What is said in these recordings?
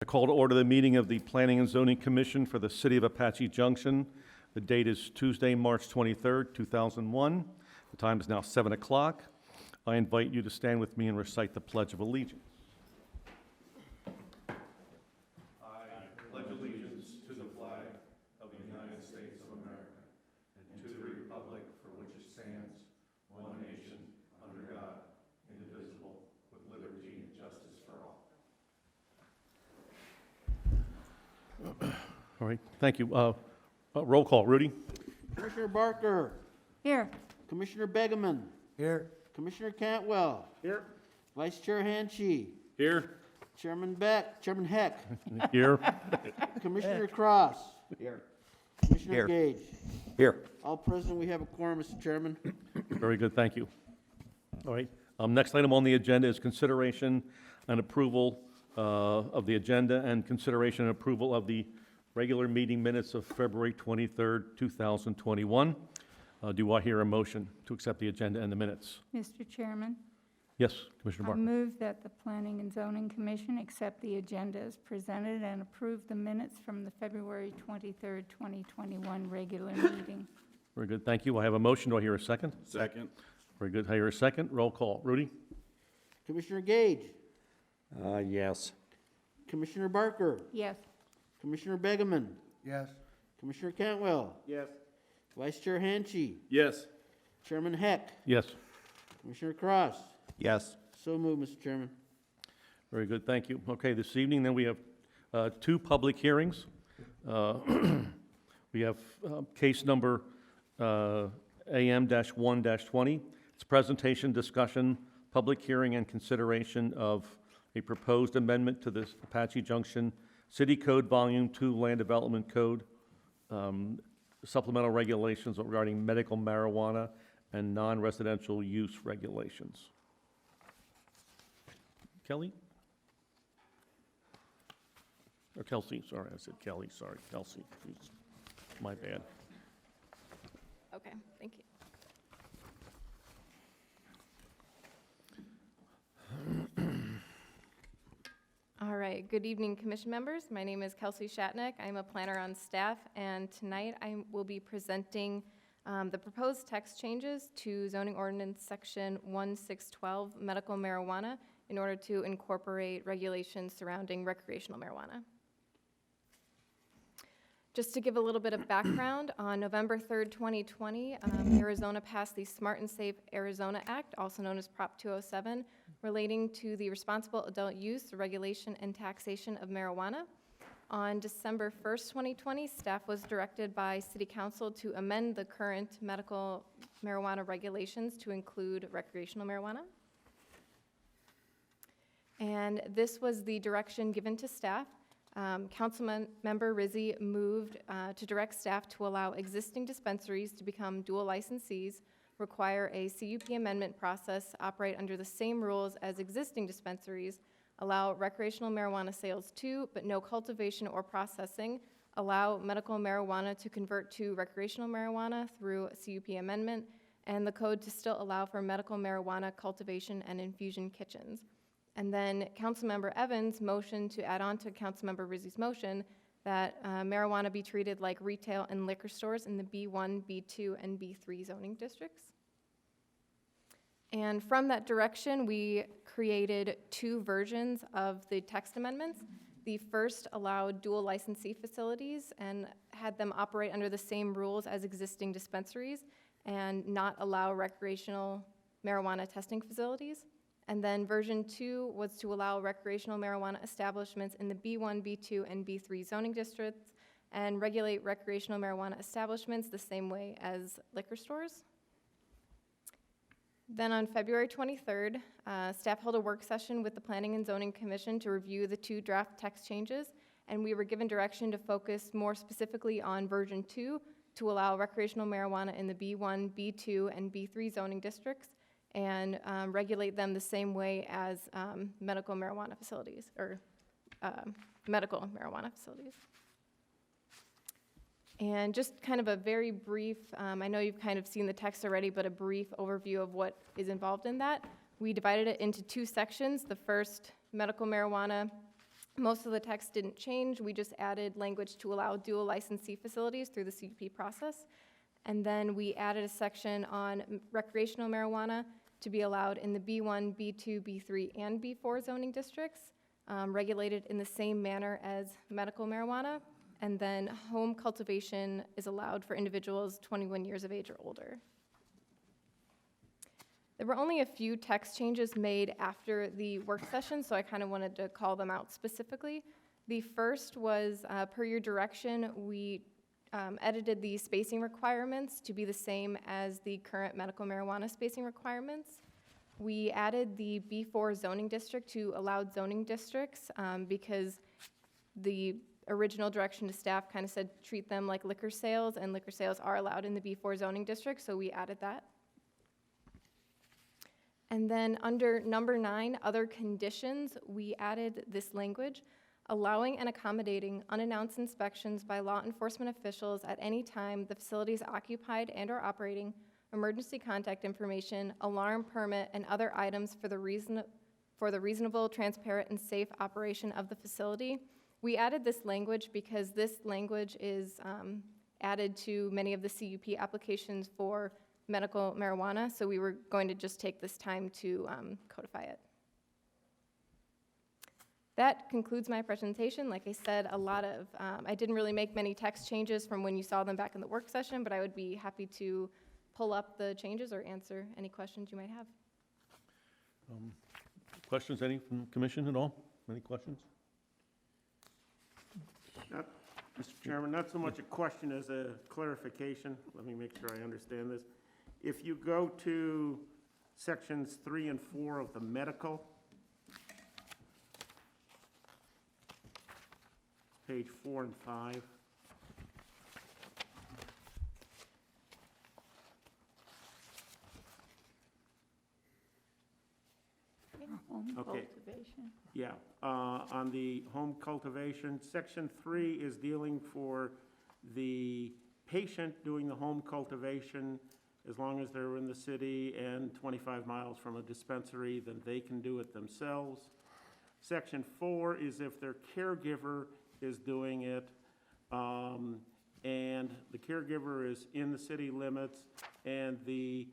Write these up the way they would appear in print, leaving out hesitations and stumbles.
call to order the meeting of the Planning and Zoning Commission for the City of Apache Junction. The date is Tuesday, March 23rd, 2001. The time is now 7 o'clock. I invite you to stand with me and recite the Pledge of Allegiance. I pledge allegiance to the flag of the United States of America and to the republic for which it stands, one nation, under God, indivisible, with liberty and justice for all. All right, thank you. Roll call. Rudy? Commissioner Barker. Here. Commissioner Begeman. Here. Commissioner Cantwell. Here. Vice Chair Hanchey. Here. Chairman Heck. Here. Commissioner Cross. Here. Commissioner Here. Gage. Here. All present, we have a quorum, Mr. Chairman. Very good, thank you. All right, next item on the agenda is consideration and approval of the agenda and consideration and approval of the regular meeting minutes of February 23rd, 2021. Do I hear a motion to accept the agenda and the minutes? Mr. Chairman, Yes, Commissioner I Barker. move that the Planning and Zoning Commission accept the agenda as presented and approve the minutes from the February 23rd, 2021 regular meeting. Very good, thank you. I have a motion. Do I hear a second? Second. Very good. I hear a second. Roll call. Rudy? Commissioner Gage. Yes. Commissioner Barker. Yes. Commissioner Begeman. Yes. Commissioner Cantwell. Yes. Vice Chair Hanchey. Yes. Chairman Heck. Yes. Commissioner Cross. Yes. So moved, Mr. Chairman. Very good, thank you. Okay, this evening, then we have two public hearings. We have case number AM-1-20. It's presentation, discussion, public hearing, and consideration of a proposed amendment to the Apache Junction City Code Volume 2 Land Development Code, supplemental regulations regarding medical marijuana and non-residential use regulations. Kelly? Or Kelsey, sorry, I said Kelly, sorry, Kelsey. Jeez, my bad. Okay, thank you. All right, good evening, commission members. My name is Kelsey Shatnick. I'm a planner on staff, and tonight I will be presenting the proposed text changes to zoning ordinance section 1612, medical marijuana, in order to incorporate regulations surrounding recreational marijuana. Just to give a little bit of background, on November 3rd, 2020, Arizona passed the Smart and Safe Arizona Act, also known as Prop 207, relating to the responsible adult use, regulation, and taxation of marijuana. On December 1st, 2020, staff was directed by City Council to amend the current medical marijuana regulations to include recreational marijuana. And this was the direction given to staff. Councilmember Rizzi moved to direct staff to allow existing dispensaries to become dual licensees, require a CUP amendment process, operate under the same rules as existing dispensaries, allow recreational marijuana sales to, but no cultivation or processing, allow medical marijuana to convert to recreational marijuana through a CUP amendment, and the code to still allow for medical marijuana cultivation and infusion kitchens. And then Councilmember Evans motioned to add on to Councilmember Rizzi's motion that marijuana be treated like retail and liquor stores in the B1, B2, and B3 zoning districts. And from that direction, we created two versions of the text amendments. The first allowed dual licensee facilities and had them operate under the same rules as existing dispensaries and not allow recreational marijuana testing facilities. And then version 2 was to allow recreational marijuana establishments in the B1, B2, and B3 zoning districts and regulate recreational marijuana establishments the same way as liquor stores. Then on February 23rd, staff held a work session with the Planning and Zoning Commission to review the two draft text changes, and we were given direction to focus more specifically on version 2 to allow recreational marijuana in the B1, B2, and B3 zoning districts and regulate them the same way as medical marijuana facilities, or medical marijuana facilities. And just kind of a very brief, I know you've kind of seen the text already, but a brief overview of what is involved in that. We divided it into two sections. The first, medical marijuana Most of the text didn't change. We just added language to allow dual licensee facilities through the CUP process. And then we added a section on recreational marijuana to be allowed in the B1, B2, B3, and B4 zoning districts, regulated in the same manner as medical marijuana. And then home cultivation is allowed for individuals 21 years of age or older. There were only a few text changes made after the work session, so I kind of wanted to call them out specifically. The first was, per your direction, we edited the spacing requirements to be the same as the current medical marijuana spacing requirements. We added the B4 zoning district to allowed zoning districts because the original direction to staff kind of said treat them like liquor sales, and liquor sales are allowed in the B4 zoning district, so we added that. And then under number 9, other conditions, we added this language, allowing and accommodating unannounced inspections by law enforcement officials at any time the facility is occupied and or operating, emergency contact information, alarm permit, and other items for the reasonable, transparent, and safe operation of the facility. We added this language because this language is added to many of the CUP applications for medical marijuana, so we were going to just take this time to codify it. That concludes my presentation. Like I said, I didn't really make many text changes from when you saw them back in the work session, but I would be happy to pull up the changes or answer any questions you might have. Questions, any from the commission at all? Any questions? Mr. Chairman, not so much a question as a clarification. Let me make sure I understand this. If you go to sections 3 and 4 of the medical, page 4 and 5, Home Okay. cultivation. yeah, on the home cultivation, section 3 is dealing for the patient doing the home cultivation. As long as they're in the city and 25 miles from a dispensary, then they can do it themselves. Section 4 is if their caregiver is doing it, and the caregiver is in the city limits, and the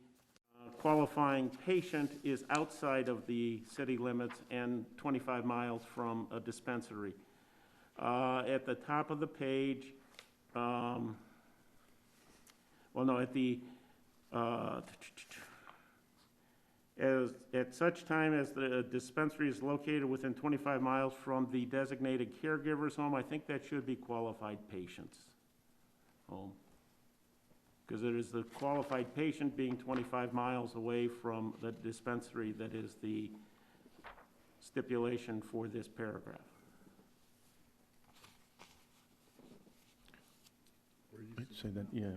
qualifying patient is outside of the city limits and 25 miles from a dispensary. At the top of the page, at such time as the dispensary is located within 25 miles from the designated caregiver's home, I think that should be qualified patient's home. Because it is the qualified patient being 25 miles away from the dispensary that is the stipulation for this paragraph. I'd say that, yeah.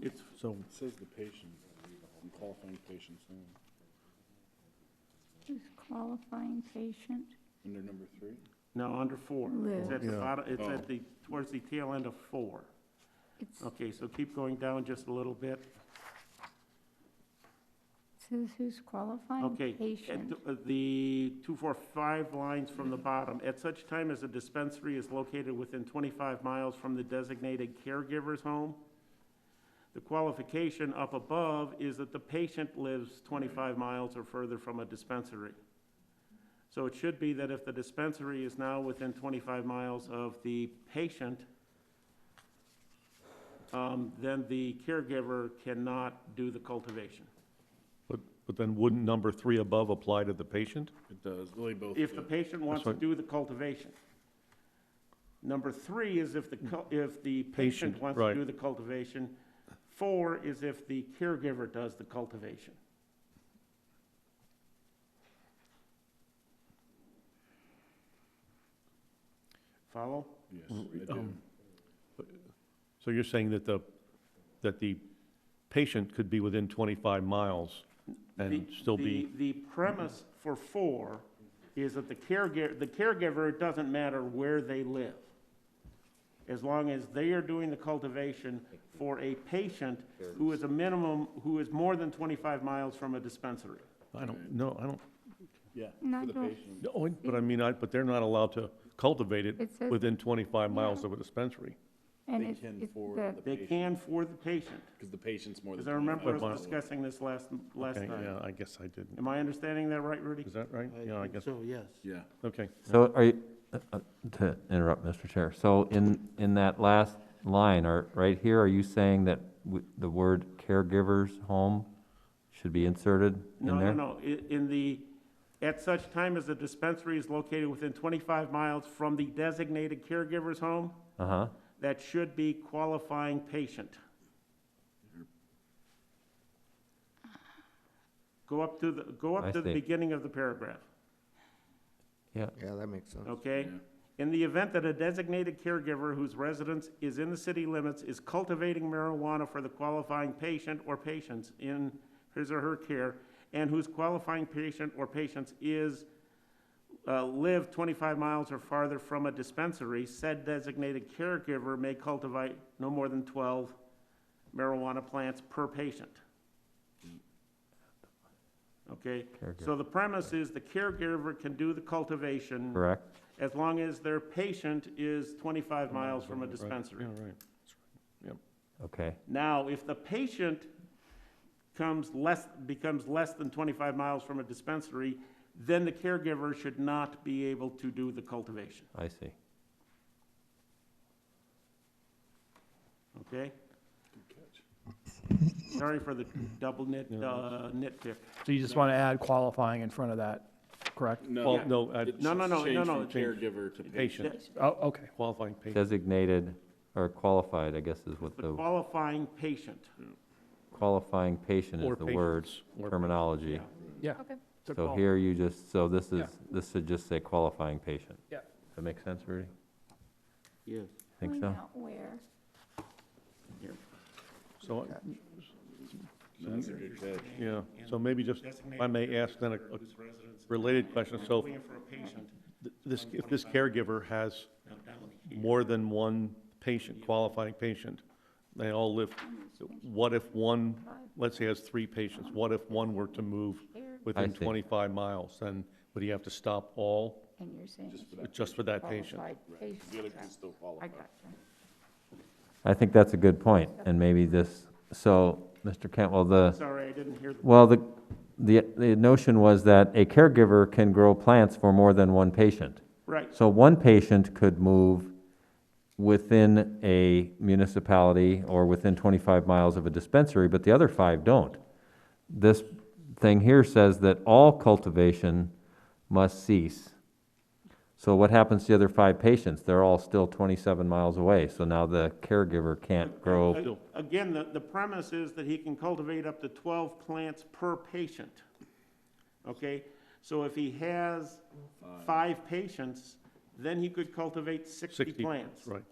It's So, It says the patient, qualifying patient's name, Who's qualifying patient? under number 3. no, under 4. Live. It's at the Yeah. bottom, it's Oh. at the, towards the tail end of 4. It's, Okay, so keep going down just a little bit. says who's qualifying Okay, patient. the 2, 4, 5 lines from the bottom. At such time as a dispensary is located within 25 miles from the designated caregiver's home, the qualification up above is that the patient lives 25 miles or further from a dispensary. So it should be that if the dispensary is now within 25 miles of the patient, then the caregiver cannot do the cultivation. but then wouldn't number 3 above apply to the patient? It does, they both If the do. patient wants to right. do the cultivation. Number 3 is if the patient Patient, wants to right. do the cultivation. 4 is if the caregiver does the cultivation. Follow? Yes, I do. So you're saying that the patient could be within 25 miles and still be, The premise for 4 is that the caregiver, it doesn't matter where they live. As long as they are doing the cultivation for a patient who is a minimum, who is more than 25 miles from a dispensary. I don't, no, I don't, Yeah, Not for the doing- patient. Oh, but I mean, but they're not allowed to cultivate it It says- within 25 miles of a dispensary. And They it's, can it's for the, the They patient, can for the patient, because the patient's more than because I remember 25 us miles away. discussing this last Okay, time. yeah, I guess I didn't. Am I understanding that right, Rudy? Is that right? Yeah, I think guess, So, yes. Yeah. okay. So are you, to interrupt, Mr. Chair, so in that last line, right here, are you saying that the word caregiver's home should be inserted No, in there? no, in the, at such time as the dispensary is located within 25 miles from the designated caregiver's home, Uh-huh, that should be qualifying patient. Go up to I the see. beginning of the paragraph, yeah, Yeah, that makes sense. okay? Yeah. In the event that a designated caregiver whose residence is in the city limits is cultivating marijuana for the qualifying patient or patients in his or her care, and whose qualifying patient or patients live 25 miles or farther from a dispensary, said designated caregiver may cultivate no more than 12 marijuana plants per patient. Okay, so the premise is the caregiver can do the cultivation correct? as long as their patient is 25 miles from a Right, dispensary. Yeah, right. Yep. Okay, Now, if the patient becomes less than 25 miles from a dispensary, then the caregiver should not be able to do the cultivation, I see. okay? Good catch. Sorry for the double nitpick. So you just want to add qualifying in front of that, correct? Well, No, no, it No, no, should no, change no, from no. caregiver to patient. patient, Oh, okay. qualifying patient. Designated or qualified, I guess is what The the qualifying patient. qualifying patient Or is the word patients, or- terminology. Yeah. Okay. So here you just, so this Yeah. this should just say qualifying patient. Yeah. Does that make sense, Rudy? Yes. Think point so? out where. So, That's a good catch. yeah, so maybe just, if I may ask then a related question. So if this caregiver has more than one patient, qualifying patient, they all live, what if one, let's say has 3 patients, what if one were to move within see. 25 miles? Then would he have to stop all And you're saying just for that patient? qualified patient. The other can still I qualify. got you. I think that's a good point, and maybe this, so, Mr. Cantwell, Sorry, I didn't hear the. well, the notion was that a caregiver can grow plants for more than one patient. Right, So one patient could move within a municipality or within 25 miles of a dispensary, but the other 5 don't. This thing here says that all cultivation must cease. So what happens to the other 5 patients? They're all still 27 miles away, so now the caregiver can't grow. Again, the premise is that he can cultivate up to 12 plants per patient. Okay, so if he has 5 patients, then he could cultivate 60 plants. Right.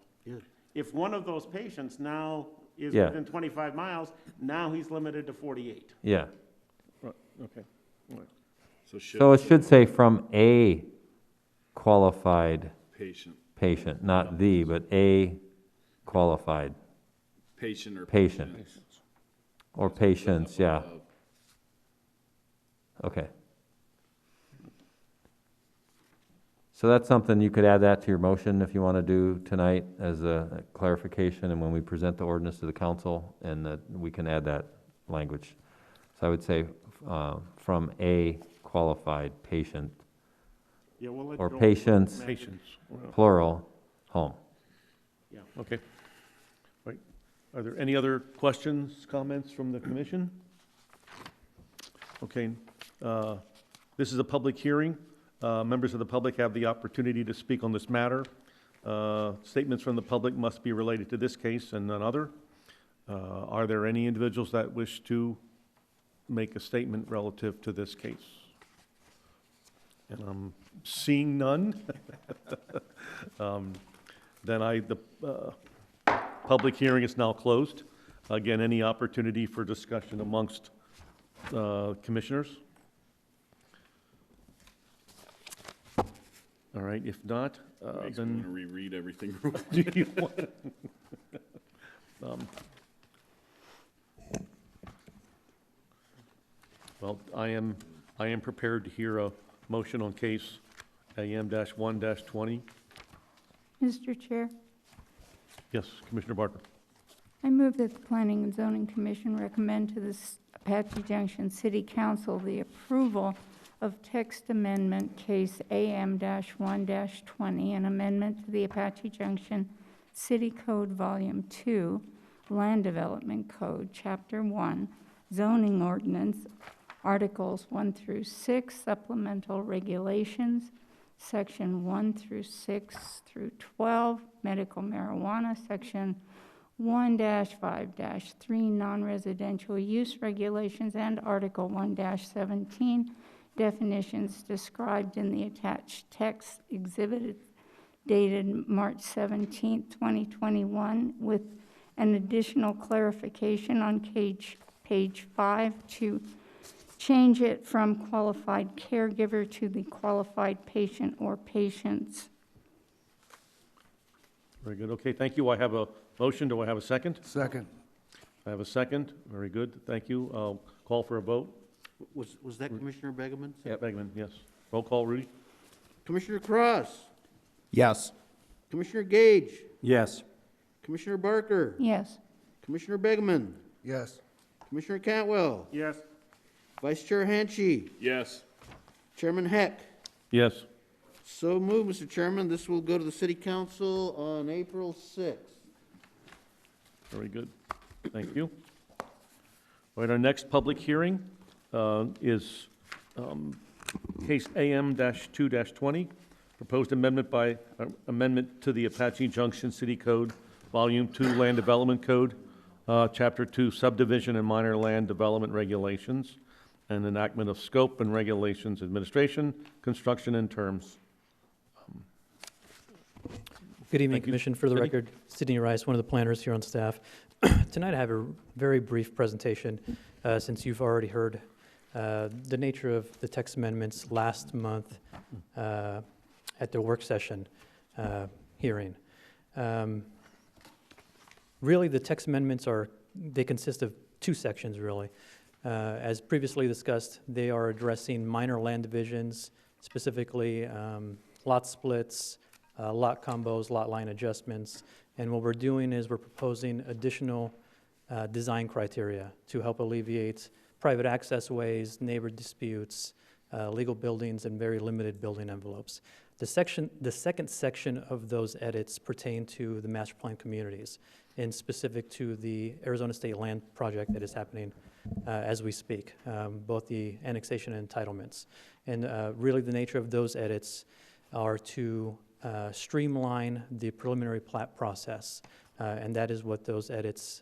If one of those patients now is Yeah. within 25 miles, now he's limited to 48. Yeah, Right, okay. All right. so it should say from a qualified Patient, patient, not the, but a qualified patient or patient. patients. Or patients, yeah, Above. okay. So that's something, you could add that to your motion if you want to do tonight as a clarification, and when we present the ordinance to the council, and that we can add that language. So I would say, from a qualified patient, Yeah, we'll let or you go. patients, Patients, well, plural, home. okay. Right. Are there any other questions, comments from the commission? Okay, this is a public hearing. Members of the public have the opportunity to speak on this matter. Statements from the public must be related to this case and none other. Are there any individuals that wish to make a statement relative to this case? And I'm seeing none. Then the public hearing is now closed. Again, any opportunity for discussion amongst commissioners? All right, if not, Makes me want to then, reread everything. do you want? Well, I am prepared to hear a motion on case AM-1-20. Mr. Chair, Yes, Commissioner Barker. I move that the Planning and Zoning Commission recommend to the Apache Junction City Council the approval of text amendment case AM-1-20, an amendment to the Apache Junction City Code Volume 2, Land Development Code, Chapter 1, Zoning Ordinance, Articles 1 through 6, Supplemental Regulations, Section 1 through 6 through 12, Medical Marijuana, Section 1-5-3, Non-Residential Use Regulations, and Article 1-17, definitions described in the attached text exhibit dated March 17, 2021, with an additional clarification on page 5 to change it from qualified caregiver to the qualified patient or patients. Very good. Okay, thank you. I have a motion. Do I have a second? Second. I have a second. Very good. Thank you. I'll call for a vote. Was that Commissioner Begeman? Beckman, yes. Roll call, Rudy? Commissioner Cross, Yes. Commissioner Gage, Yes. Commissioner Barker, Yes. Commissioner Begeman, Yes. Commissioner Cantwell, Yes. Vice Chair Hanchey, Yes. Chairman Heck. Yes. So moved, Mr. Chairman. This will go to the City Council on April 6th. Very good. Thank you. All right, our next public hearing is case AM-2-20, proposed amendment to the Apache Junction City Code, Volume 2 Land Development Code, Chapter 2 Subdivision and Minor Land Development Regulations, and enactment of scope and regulations, administration, construction, and terms. Good evening, Thank you. Commission. For the Sidney? record, Sidney Rice, one of the planners here on staff. Tonight I have a very brief presentation, since you've already heard the nature of the text amendments last month at the work session hearing. Really, the text amendments they consist of two sections, really. As previously discussed, they are addressing minor land divisions, specifically lot splits, lot combos, lot line adjustments. And what we're doing is we're proposing additional design criteria to help alleviate private access ways, neighbor disputes, legal buildings, and very limited building envelopes. The second section of those edits pertain to the master plan communities, and specific to the Arizona State Land Project that is happening as we speak, both the annexation and entitlements. And really the nature of those edits are to streamline the preliminary plat process, and that is what those edits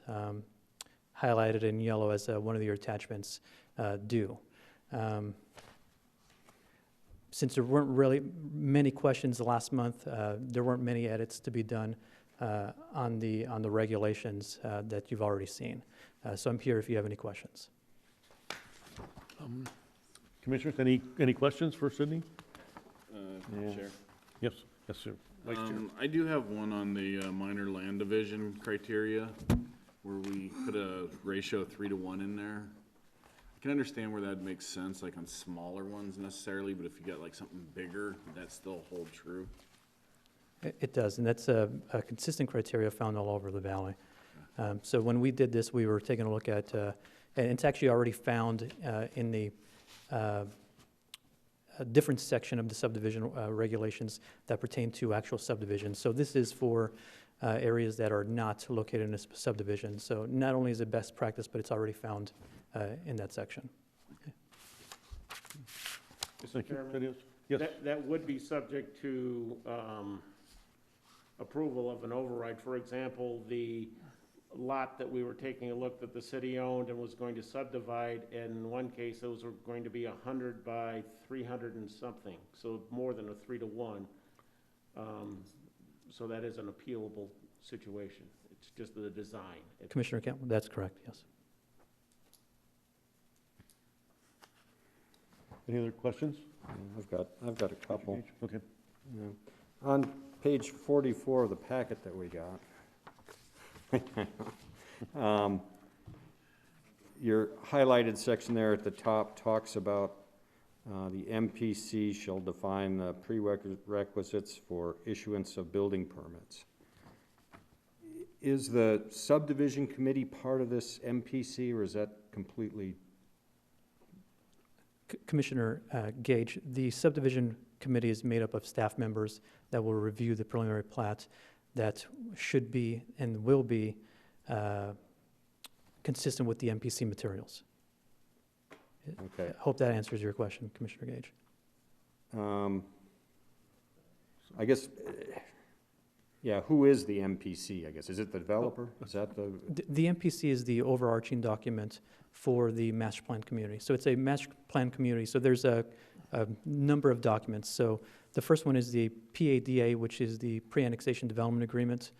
highlighted in yellow as one of your attachments do. Since there weren't really many questions last month, there weren't many edits to be done on the regulations that you've already seen. So I'm here if you have any questions. Commissioners, any questions for Sidney? Chair. Yes, yes, sir. Vice Chair. I do have one on the minor land division criteria, where we put a ratio of 3-to-1 in there. I can understand where that makes sense, like on smaller ones necessarily, but if you got like something bigger, would that still hold true? It does, and that's a consistent criteria found all over the valley. So when we did this, we were taking a look at, and it's actually already found in the a different section of the subdivision regulations that pertain to actual subdivisions. So this is for areas that are not located in a subdivision. So not only is it best practice, but it's already found in that section. Thank you. Chairman? Yes. That would be subject to approval of an override. For example, the lot that we were taking a look that the city owned and was going to subdivide, in one case, those were going to be 100 by 300 and something, so more than a 3-to-1. So that is an appealable situation. It's just the design. Commissioner Campbell, that's correct, yes. Any other questions? I've got a couple. Okay. Yeah. On page 44 of the packet that we got, your highlighted section there at the top talks about The MPC shall define the prerequisites for issuance of building permits. Is the subdivision committee part of this MPC, or is that completely? Commissioner Gage, the subdivision committee is made up of staff members that will review the preliminary plat that should be and will be consistent with the MPC materials. Okay. I hope that answers your question, Commissioner Gage. I guess, yeah, who is the MPC, I guess? Is it the developer? Is that the? The MPC is the overarching document for the master plan community. So it's a master plan community. So there's a number of documents. So the first one is the PADA, which is the Pre-Annexation Development Agreement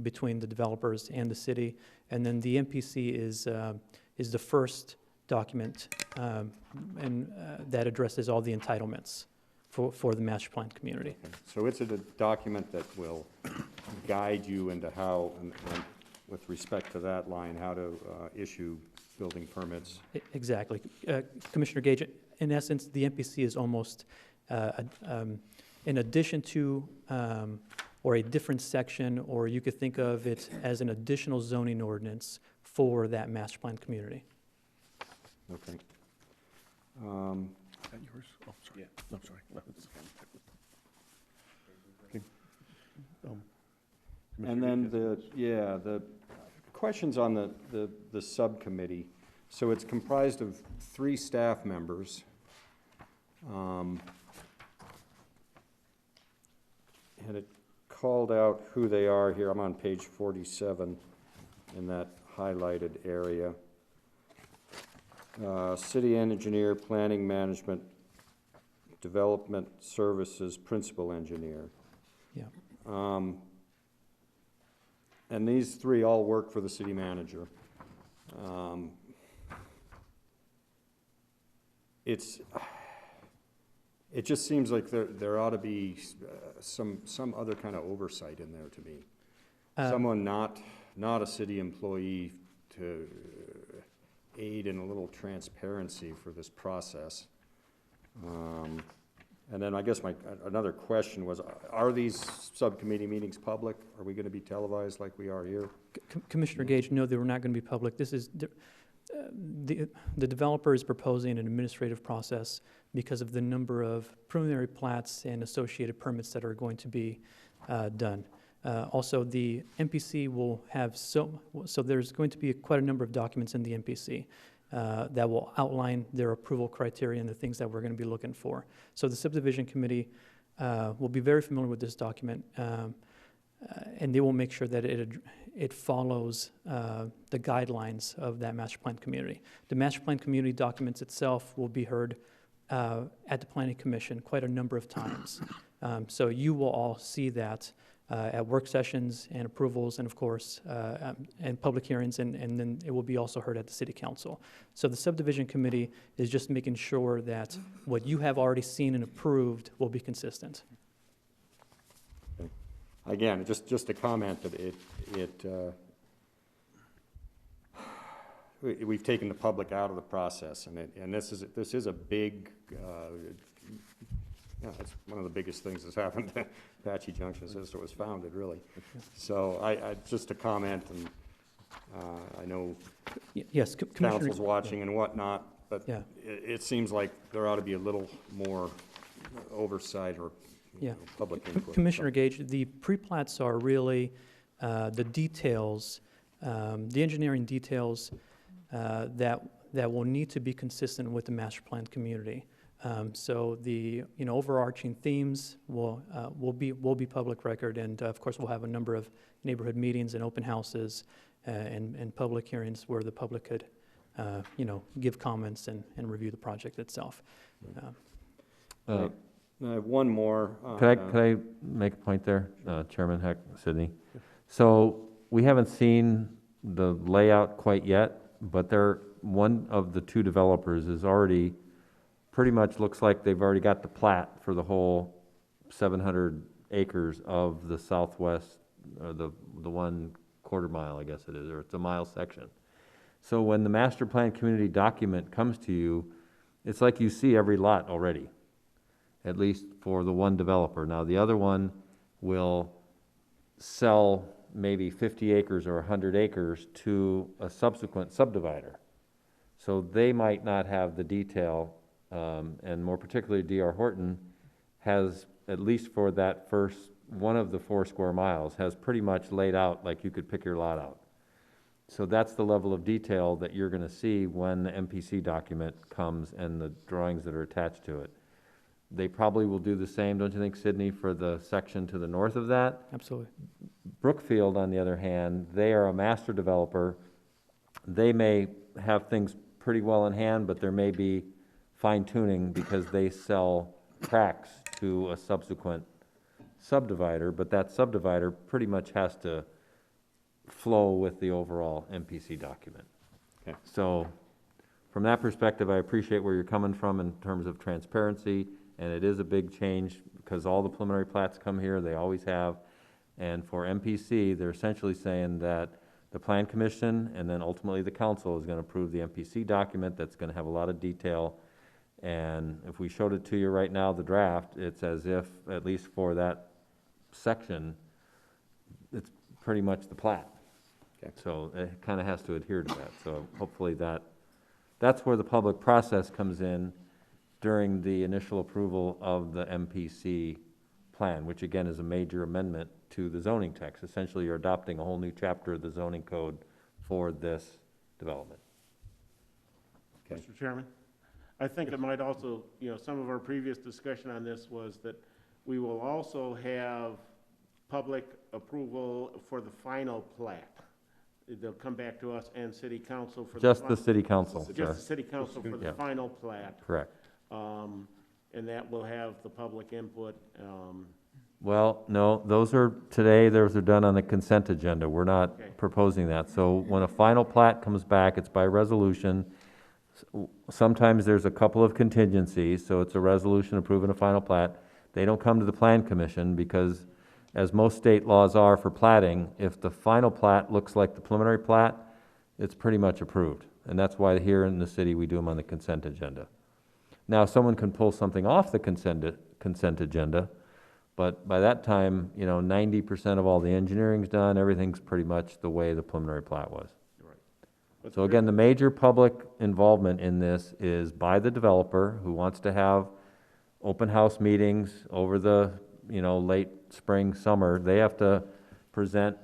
between the developers and the city. And then the MPC is the first document that addresses all the entitlements for the master plan community. Okay. So it's a document that will guide you into how, and with respect to that line, how to issue building permits. Exactly. Commissioner Gage, in essence, the MPC is almost in addition to or a different section, or you could think of it as an additional zoning ordinance for that master plan community. Okay. Is that yours? Oh, sorry. Yeah. No, sorry. No, it's- Okay. And then the questions on the subcommittee. So it's comprised of 3 staff members. And it called out who they are here. I'm on page 47 in that highlighted area. City engineer, planning management, development services, principal engineer. Yeah. And these 3 all work for the city manager. It just seems like there ought to be some other kind of oversight in there to me. Someone not a city employee to aid in a little transparency for this process. And then I guess another question was, are these subcommittee meetings public? Are we going to be televised like we are here? Commissioner Gage, no, they were not going to be public. This is, the developer is proposing an administrative process because of the number of preliminary plats and associated permits that are going to be done. Also, the MPC will have, so there's going to be quite a number of documents in the MPC that will outline their approval criteria and the things that we're going to be looking for. So the subdivision committee will be very familiar with this document, and they will make sure that it follows the guidelines of that master plan community. The master plan community documents itself will be heard at the Planning Commission quite a number of times. So you will all see that at work sessions and approvals, and of course, and public hearings, and then it will be also heard at the City Council. So the subdivision committee is just making sure that what you have already seen and approved will be consistent. Again, just a comment that we've taken the public out of the process, and this is a big, it's one of the biggest things that's happened to Apache Junction since it was founded, really. So I just a comment, and I know Yes, Commissioner. council's watching and whatnot, but Yeah. it seems like there ought to be a little more oversight or Yeah. public input. Commissioner Gage, the pre-plats are really the details, the engineering details that will need to be consistent with the master plan community. So the overarching themes will be public record, and of course we'll have a number of neighborhood meetings and open houses and public hearings where the public could give comments and review the project itself. I have one more. Could I make a point there, Chairman Heck, Sidney? So we haven't seen the layout quite yet, but one of the 2 developers is already, pretty much looks like they've already got the plat for the whole 700 acres of the southwest, or the 1/4 mile, I guess it is, or it's a mile section. So when the master plan community document comes to you, it's like you see every lot already, at least for the one developer. Now, the other one will sell maybe 50 acres or 100 acres to a subsequent subdivider. So they might not have the detail, and more particularly D.R. Horton has, at least for that first one of the 4 square miles, has pretty much laid out like you could pick your lot out. So that's the level of detail that you're gonna see when the MPC document comes and the drawings that are attached to it. They probably will do the same, don't you think, Sydney, for the section to the north of that? Absolutely. Brookfield, on the other hand, they are a master developer. They may have things pretty well in hand, but there may be fine tuning because they sell tracts to a subsequent subdivider, but that subdivider pretty much has to flow with the overall MPC document. Okay. So from that perspective, I appreciate where you're coming from in terms of transparency, and it is a big change because all the preliminary plats come here, they always have. And for MPC, they're essentially saying that the Plan Commission and then ultimately the council is gonna approve the MPC document that's gonna have a lot of detail. And if we showed it to you right now, the draft, it's as if, at least for that section, it's pretty much the plat. Okay. So it kind of has to adhere to that. So hopefully that's where the public process comes in during the initial approval of the MPC plan, which again is a major amendment to the zoning text. Essentially, you're adopting a whole new chapter of the zoning code for this development. Okay. Mr. Chairman, I think it might also, some of our previous discussion on this was that we will also have public approval for the final plat. They'll come back to us and city council for Just the city council, just sir. the city council for the Yeah. final plat. Correct. And that will have the public input. Well, no, those are done on the consent agenda. We're not Okay. proposing that. So when a final plat comes back, it's by resolution. Sometimes there's a couple of contingencies, so it's a resolution approving a final plat. They don't come to the Plan Commission because, as most state laws are for platting, if the final plat looks like the preliminary plat, it's pretty much approved. And that's why here in the city, we do them on the consent agenda. Now, someone can pull something off the consent agenda, but by that time, 90% of all the engineering's done, everything's pretty much the way the preliminary plat was. But So again, the major public involvement in this is by the developer who wants to have open house meetings over the, late spring, summer. They have to present,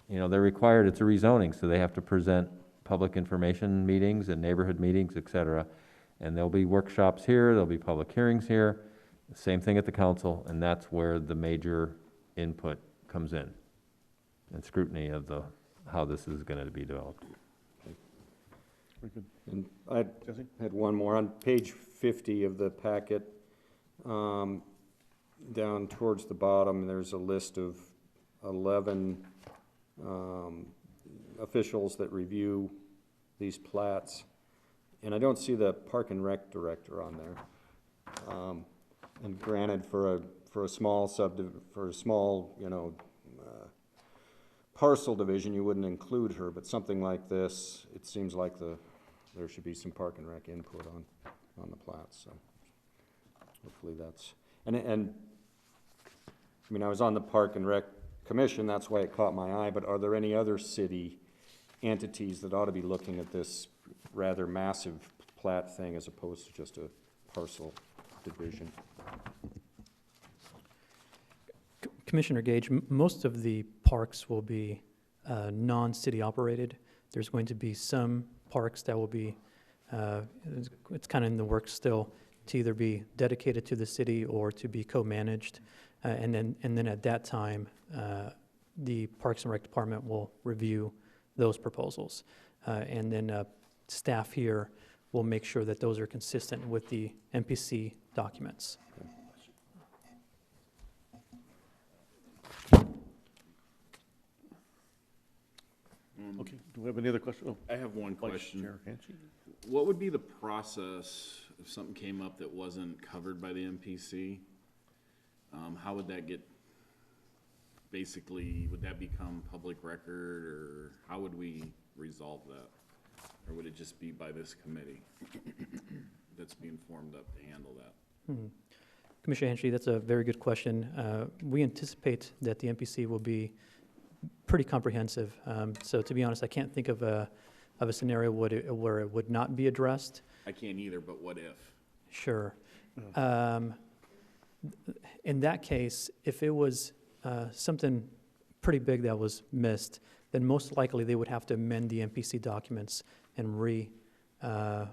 they're required, it's a rezoning, so they have to present public information meetings and neighborhood meetings, et cetera. And there'll be workshops here, there'll be public hearings here, same thing at the council, and that's where the major input comes in, and scrutiny of how this is gonna be developed. Very good. And I Jesse? had one more. On page 50 of the packet, down towards the bottom, there's a list of 11 officials that review these plats. And I don't see the Park and Rec director on there. And granted, for a small parcel division, you wouldn't include her, but something like this, it seems like there should be some Park and Rec input on the plats, so hopefully that's, and I mean, I was on the Park and Rec Commission, that's why it caught my eye, but are there any other city entities that ought to be looking at this rather massive plat thing as opposed to just a parcel division? Commissioner Gage, most of the parks will be non-city operated. There's going to be some parks that will be, it's kind of in the works still, to either be dedicated to the city or to be co-managed. And then at that time, the Parks and Rec Department will review those proposals. And then staff here will make sure that those are consistent with the MPC documents. Okay, do we have any other questions? Oh, I have one Vice question. Chair Hanchey? What would be the process if something came up that wasn't covered by the MPC? How would that get, basically, would that become public record, or how would we resolve that? Or would it just be by this committee? that's being formed up to handle that? Commissioner Henry, that's a very good question. We anticipate that the MPC will be pretty comprehensive. So to be honest, I can't think of a scenario where it would not be addressed. I can't either, but what if? Sure. In that case, if it was something pretty big that was missed, then most likely they would have to amend the MPC documents and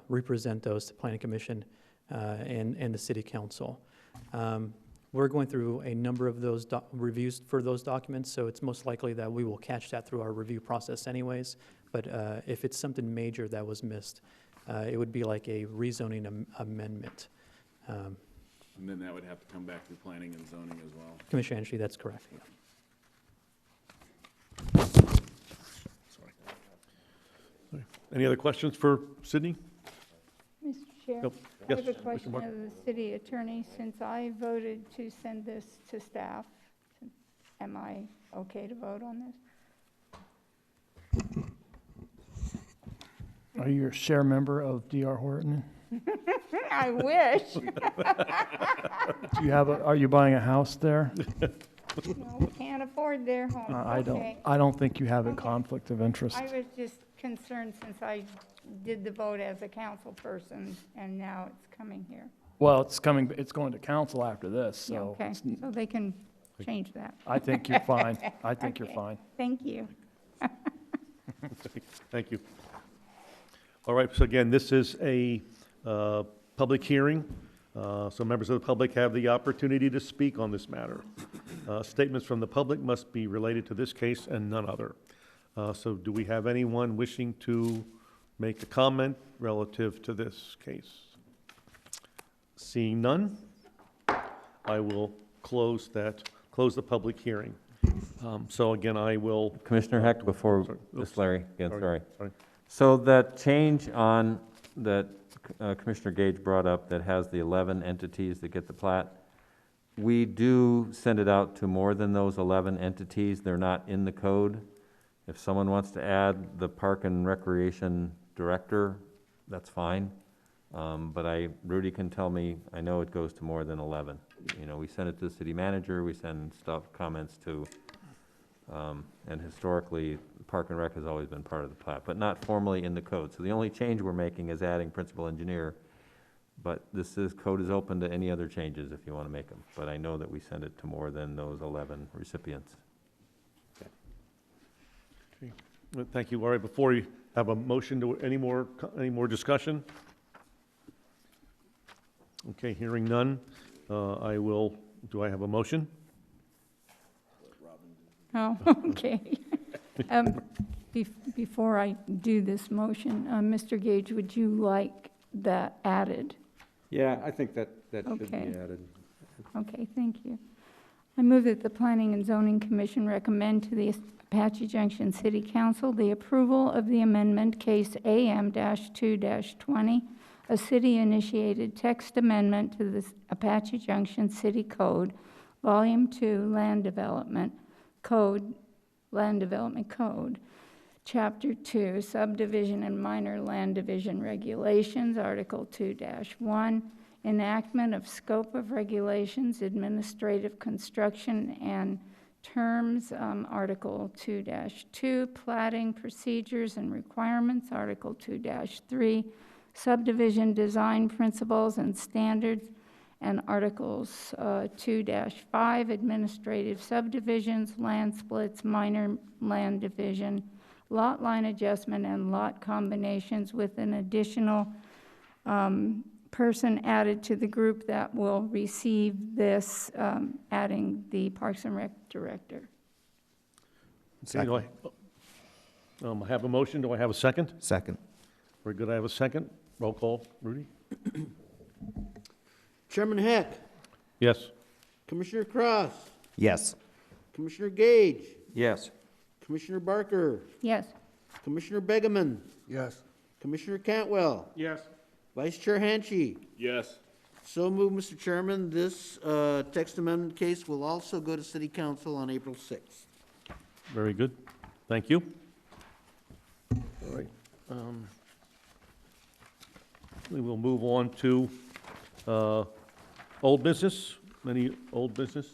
represent those to Planning Commission and the City Council. We're going through a number of those reviews for those documents, so it's most likely that we will catch that through our review process anyways. But if it's something major that was missed, it would be like a rezoning amendment. And then that would have to come back through planning and zoning as well. Commissioner Henry, that's correct. Any other questions for Sydney? Mr. Chair? Nope. I Yes, have a Mr. question Mark. of the city attorney. Since I voted to send this to staff, am I okay to vote on this? Are you a share member of DR Horton? I wish. Do you have are you buying a house there? No, we can't afford their home. Okay. I don't think you have a Okay. conflict of interest. I was just concerned since I did the vote as a council person, and now it's coming here. Well, it's going to council after this, Yeah, so okay, so they can change that. I think you're fine. I think you're Okay. fine. Thank you. Thank you. All right, so again, this is a public hearing, so members of the public have the opportunity to speak on this matter. Statements from the public must be related to this case and none other. So do we have anyone wishing to make a comment relative to this case? Seeing none, I will close the public hearing. So again, I will. Commissioner Heck, before, Sorry. this Oops. Larry, again, sorry. Sorry. So that change on, that Commissioner Gage brought up, that has the 11 entities that get the plat, we do send it out to more than those 11 entities. They're not in the code. If someone wants to add the Park and Recreation Director, that's fine. But Rudy can tell me, I know it goes to more than 11. You know, we send it to the city manager, we send comments to, and historically, Park and Rec has always been part of the plat, but not formally in the code. So the only change we're making is adding principal engineer, but code is open to any other changes if you want to make them. But I know that we send it to more than those 11 recipients. Well, thank you. All right, before you have a motion, any more discussion? Okay, hearing none, do I have a motion? Oh, okay. Before I do this motion, Mr. Gage, would you like that added? Yeah, I think that should Okay. be added. Okay, thank you. I move that the Planning and Zoning Commission recommend to the Apache Junction City Council the approval of the amendment, case AM-2-20, a city-initiated text amendment to the Apache Junction City Code, Volume 2, Land Development Code, Chapter 2, Subdivision and Minor Land Division Regulations, Article 2-1, Enactment of Scope of Regulations, Administrative Construction and Terms, Article 2-2, Platting Procedures and Requirements, Article 2-3, Subdivision Design Principles and Standards, and Articles 2-5, Administrative Subdivisions, Land Splits, Minor Land Division, Lot Line Adjustment, and Lot Combinations, with an additional person added to the group that will receive this, adding the Parks and Rec Director. Okay, I have a motion. Do I have a second? Second. Very good. I have a second. Roll call. Rudy? Chairman Heck, Yes. Commissioner Cross, Yes. Commissioner Gage, Yes. Commissioner Barker, Yes. Commissioner Begeman, Yes. Commissioner Cantwell, Yes. Vice Chair Hanchey. Yes. So moved, Mr. Chairman. This text amendment case will also go to City Council on April 6th. Very good. Thank you. All right. We will move on to old business. Any old business?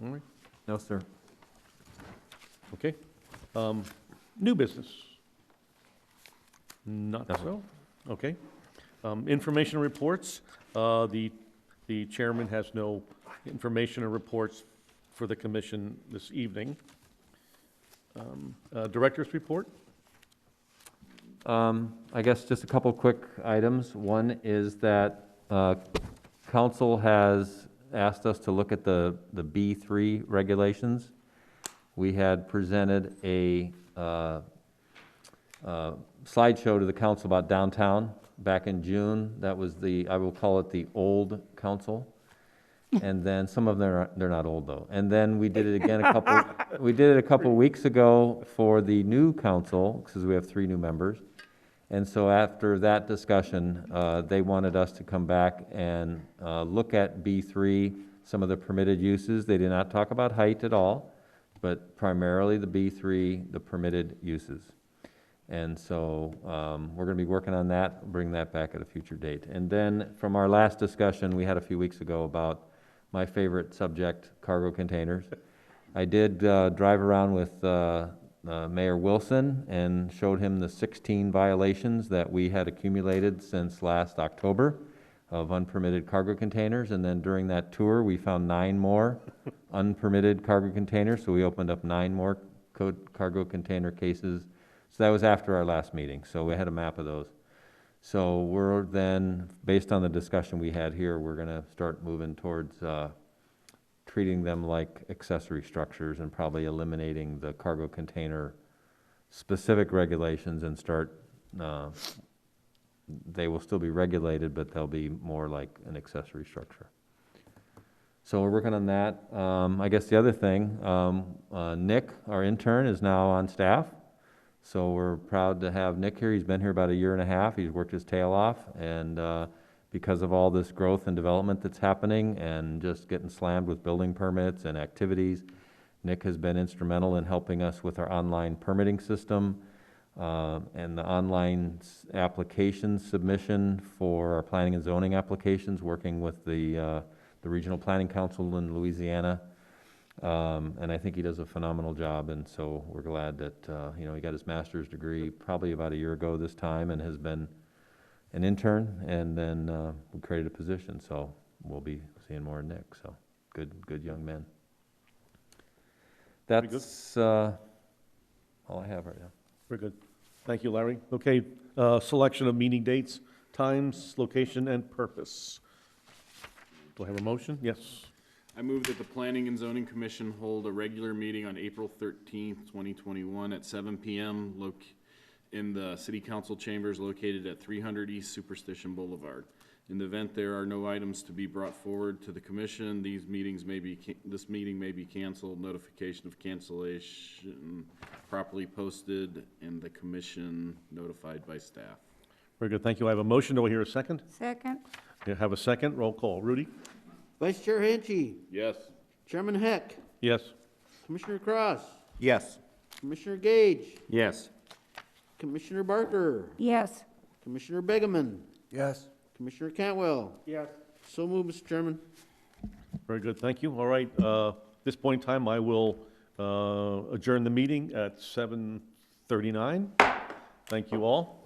All right, No, sir. okay. New business? Not Nothing. so? Okay. Information reports. The chairman has no information or reports for the commission this evening. Director's report? I guess just a couple quick items. One is that council has asked us to look at the B3 regulations. We had presented a slideshow to the council about downtown back in June. That was I will call it the old council. And then some of them they're not old though. And then we did it again we did it a couple weeks ago for the new council, because we have 3 new members. And so after that discussion, they wanted us to come back and look at B3, some of the permitted uses. They did not talk about height at all, but primarily the B3, the permitted uses. And so we're going to be working on that, bring that back at a future date. And then from our last discussion we had a few weeks ago about my favorite subject, cargo containers. I did drive around with Mayor Wilson and showed him the 16 violations that we had accumulated since last October of unpermitted cargo containers. And then during that tour, we found 9 more unpermitted cargo containers. So we opened up 9 more cargo container cases. So that was after our last meeting. So we had a map of those. So we're then, based on the discussion we had here, we're going to start moving towards treating them like accessory structures and probably eliminating the cargo container specific regulations and start, they will still be regulated, but they'll be more like an accessory structure. So we're working on that. I guess the other thing, Nick, our intern, is now on staff. So we're proud to have Nick here. He's been here about 1.5 years. He's worked his tail off, and because of all this growth and development that's happening and just getting slammed with building permits and activities, Nick has been instrumental in helping us with our online permitting system and the online application submission for our planning and zoning applications, working with the Regional Planning Council in Louisiana. And I think he does a phenomenal job, and so we're glad that he got his master's degree probably about 1 year ago this time, and has been an intern, and then we created a position, so we'll be seeing more of Nick. So good young man. That's all I have right now. Very good. Thank you, Larry. Okay, selection of meeting dates, times, location, and purpose. Do I have a motion? Yes. I move that the Planning and Zoning Commission hold a regular meeting on April 13th, 2021 at 7 p.m. in the City Council chambers located at 300 East Superstition Boulevard. In the event there are no items to be brought forward to the commission, this meeting may be canceled. Notification of cancellation properly posted and the commission notified by staff. Very good. Thank you. I have a motion. Do I hear a second? Second? You have a second. Roll call. Rudy? Vice Chair Henchy, Yes. Chairman Heck, Yes. Commissioner Cross, Yes. Commissioner Gage, Yes. Commissioner Barker, Yes. Commissioner Begeman, Yes. Commissioner Cantwell. Yes. So moved, Mr. Chairman. Very good. Thank you. All right. At this point in time, I will adjourn the meeting at 7:39. Thank you all.